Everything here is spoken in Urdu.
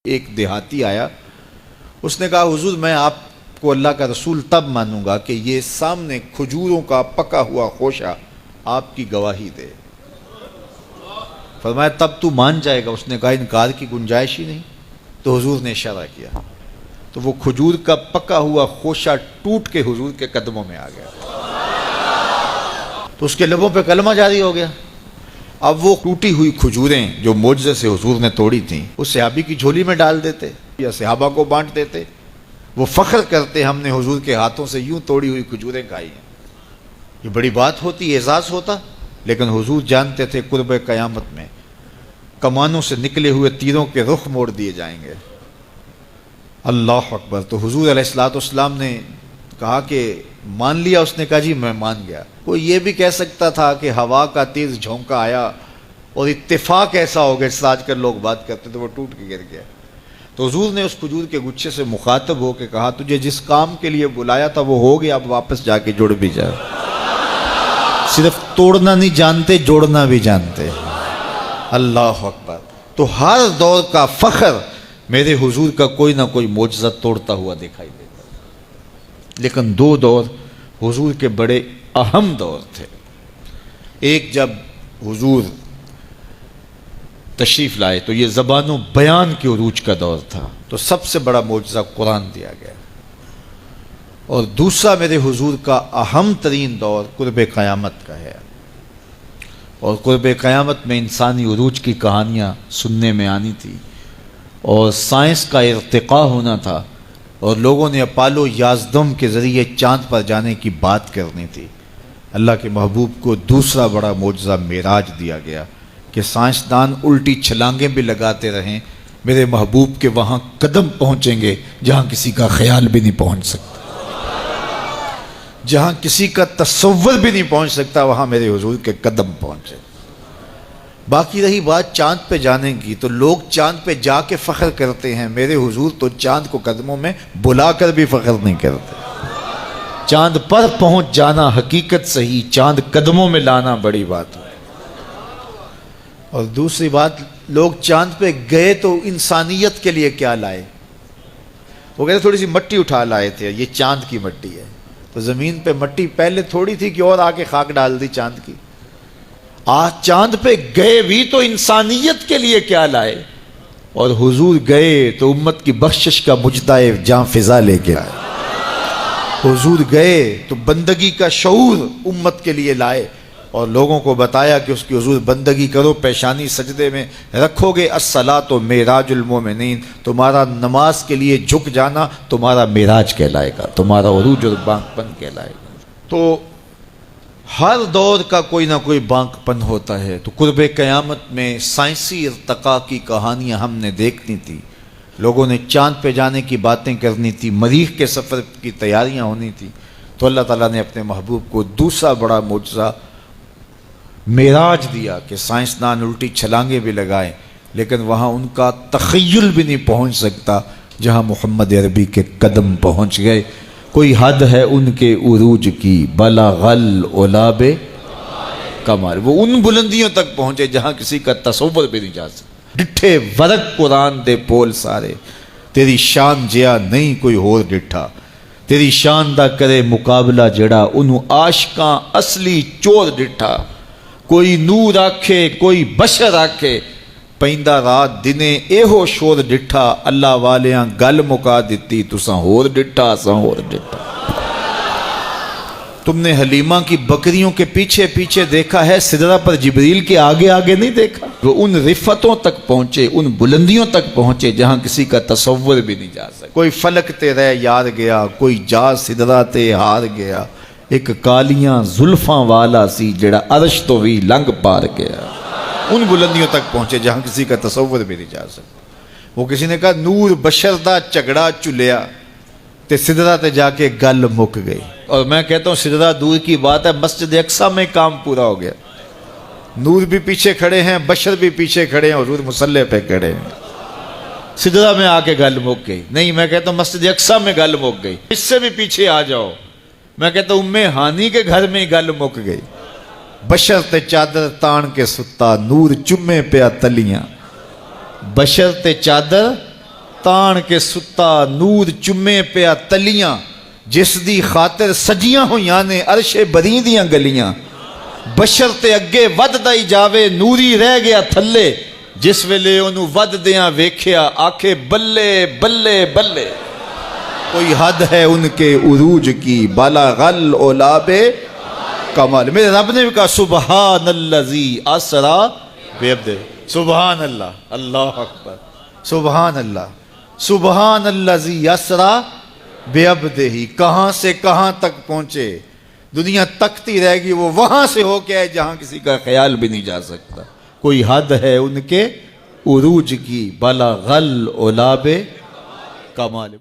ایک دیہاتی آیا، اس نے کہا حضور میں آپ کو اللہ کا رسول تب مانوں گا کہ یہ سامنے کھجوروں کا پکا ہوا خوشہ آپ کی گواہی دے۔ فرمایا تب تو مان جائے گا؟ اس نے کہا انکار کی گنجائش ہی نہیں۔ تو حضور نے اشارہ کیا تو وہ کھجور کا پکا ہوا خوشہ ٹوٹ کے حضور کے قدموں میں آ گیا، تو اس کے لبوں پہ کلمہ جاری ہو گیا۔ اب وہ ٹوٹی ہوئی کھجوریں جو معجزے سے حضور نے توڑی تھیں اس صحابی کی جھولی میں ڈال دیتے یا صحابہ کو بانٹ دیتے، وہ فخر کرتے ہم نے حضور کے ہاتھوں سے یوں توڑی ہوئی کھجوریں کھائی ہیں۔ یہ بڑی بات ہوتی، اعزاز ہوتا، لیکن حضور جانتے تھے قرب قیامت میں کمانوں سے نکلے ہوئے تیروں کے رخ موڑ دیے جائیں گے۔ اللہ اکبر۔ تو حضور علیہ الصلوۃ والسلام نے کہا کہ مان لیا؟ اس نے کہا جی میں مان گیا۔ کوئی یہ بھی کہہ سکتا تھا کہ ہوا کا تیز جھونکا آیا اور اتفاق ایسا ہو گیا جس آج کل لوگ بات کرتے تو وہ ٹوٹ کے گر گیا۔ تو حضور نے اس کھجور کے گچھے سے مخاطب ہو کے کہا تجھے جس کام کے لیے بلایا تھا وہ ہو گیا، اب واپس جا کے جڑ بھی جا۔ صرف توڑنا نہیں جانتے، جوڑنا بھی جانتے۔ اللہ اکبر۔ تو ہر دور کا فخر میرے حضور کا کوئی نہ کوئی معجزہ توڑتا ہوا دکھائی دیتا، لیکن دو دور حضور کے بڑے اہم دور تھے۔ ایک جب حضور تشریف لائے تو یہ زبان و بیان کے عروج کا دور تھا، تو سب سے بڑا معجزہ قرآن دیا گیا، اور دوسرا میرے حضور کا اہم ترین دور قرب قیامت کا ہے، اور قرب قیامت میں انسانی عروج کی کہانیاں سننے میں آنی تھی، اور سائنس کا ارتقاء ہونا تھا، اور لوگوں نے اپالو 11 کے ذریعے چاند پر جانے کی بات کرنی تھی۔ اللہ کے محبوب کو دوسرا بڑا معجزہ معراج دیا گیا کہ سائنسدان الٹی چھلانگیں بھی لگاتے رہیں، میرے محبوب کے وہاں قدم پہنچیں گے جہاں کسی کا خیال بھی نہیں پہنچ سکتا، جہاں کسی کا تصور بھی نہیں پہنچ سکتا، وہاں میرے حضور کے قدم پہنچے۔ باقی رہی بات چاند پہ جانے کی، تو لوگ چاند پہ جا کے فخر کرتے ہیں، میرے حضور تو چاند کو قدموں میں بلا کر بھی فخر نہیں کرتے۔ چاند پر پہنچ جانا حقیقت صحیح، چاند قدموں میں لانا بڑی بات ہے۔ اور دوسری بات، لوگ چاند پہ گئے تو انسانیت کے لیے کیا لائے؟ وہ کہتے تھوڑی سی مٹی اٹھا لائے تھے، یہ چاند کی مٹی ہے، تو زمین پہ مٹی پہلے تھوڑی تھی کہ اور آ کے خاک ڈال دی چاند کی۔ آج چاند پہ گئے بھی تو انسانیت کے لیے کیا لائے، اور حضور گئے تو امت کی بخشش کا مجدہ جاں فضا لے کے آئے۔ حضور گئے تو بندگی کا شعور امت کے لیے لائے، اور لوگوں کو بتایا کہ اس کی حضور بندگی کرو، پیشانی سجدے میں رکھو گے، الصلاۃ معراج المومنین، تمہارا نماز کے لیے جھک جانا تمہارا معراج کہلائے گا، تمہارا عروج اور بانک پن کہلائے گا۔ تو ہر دور کا کوئی نہ کوئی بانک پن ہوتا ہے۔ تو قرب قیامت میں سائنسی ارتقاء کی کہانیاں ہم نے دیکھنی تھی، لوگوں نے چاند پہ جانے کی باتیں کرنی تھی، مریخ کے سفر کی تیاریاں ہونی تھی، تو اللہ تعالیٰ نے اپنے محبوب کو دوسرا بڑا معجزہ معراج دیا کہ سائنسدان الٹی چھلانگیں بھی لگائیں، لیکن وہاں ان کا تخیل بھی نہیں پہنچ سکتا جہاں محمد عربی کے قدم پہنچ گئے۔ کوئی حد ہے ان کے عروج کی، بلغ العلا کمال، وہ ان بلندیوں تک پہنچے جہاں کسی کا تصور بھی نہیں جا سکتا۔ ڈٹھے ورق قرآن دے پول سارے، تیری شان جیا نہیں کوئی ہور ڈٹھا، تیری شان دا کرے مقابلہ جڑا انہوں عاشقاں اصلی چور ڈٹھا۔ کوئی نور آکھے کوئی بشر آکھے، پیندا رات دنے ایہو شور ڈٹھا، اللہ والیاں گل مکا دیتی تساں ہور ڈٹھا اساں ہور ڈٹھا۔ تم نے حلیمہ کی بکریوں کے پیچھے پیچھے دیکھا ہے، سدرہ پر جبریل کے آگے آگے نہیں دیکھا۔ وہ ان رفتوں تک پہنچے، ان بلندیوں تک پہنچے جہاں کسی کا تصور بھی نہیں جا سکتا۔ کوئی فلک تے رہ یار گیا، کوئی جا سدرہ تے ہار گیا، ایک کالیاں زلفاں والا سی جڑا عرش تو بھی لنگ پار گیا۔ ان بلندیوں تک پہنچے جہاں کسی کا تصور بھی نہیں جا سکتا۔ وہ کسی نے کہا نور بشر دا جھگڑا چلیا تے سدرہ تے جا کے گل مک گئی، اور میں کہتا ہوں سدرہ دور کی بات ہے، مسجد اقصیٰ میں کام پورا ہو گیا۔ نور بھی پیچھے کھڑے ہیں، بشر بھی پیچھے کھڑے ہیں، حضور مصلی پہ کھڑے ہیں، سدرہ میں آ کے گل مک گئی۔ نہیں، میں کہتا ہوں مسجد اقصیٰ میں گل مک گئی، اس سے بھی پیچھے آ جاؤ، میں کہتا ہوں ام ہانی کے گھر میں گل مک گئی۔ بشر تے چادر تان کے ستا، نور چمے پیا تلیاں، بشر تے چادر تان کے ستا نور چمے پیا تلیاں جس دی خاطر سجیاں ہویاں نے عرش بری دیاں گلیاں بشر تے اگے ود دائی جاوے نوری رہ گیا تھلے جس ویلے انہوں ود دیاں ویکھیا آکھے بلے بلے بلے کوئی حد ہے ان کے عروج کی بالا غل اولاب کمال میرے رب نے بھی کہا سبحان اللذی اسرا بعبدہ سبحان اللہ اللہ اکبر سبحان اللہ سبحان اللذی اسرا بعبدہ کہاں سے کہاں تک پہنچے دنیا تکتی رہے گی وہ وہاں سے ہو کے آئے جہاں کسی کا خیال بھی نہیں جا سکتا کوئی حد ہے ان کے عروج کی بالا غل اولاب کمال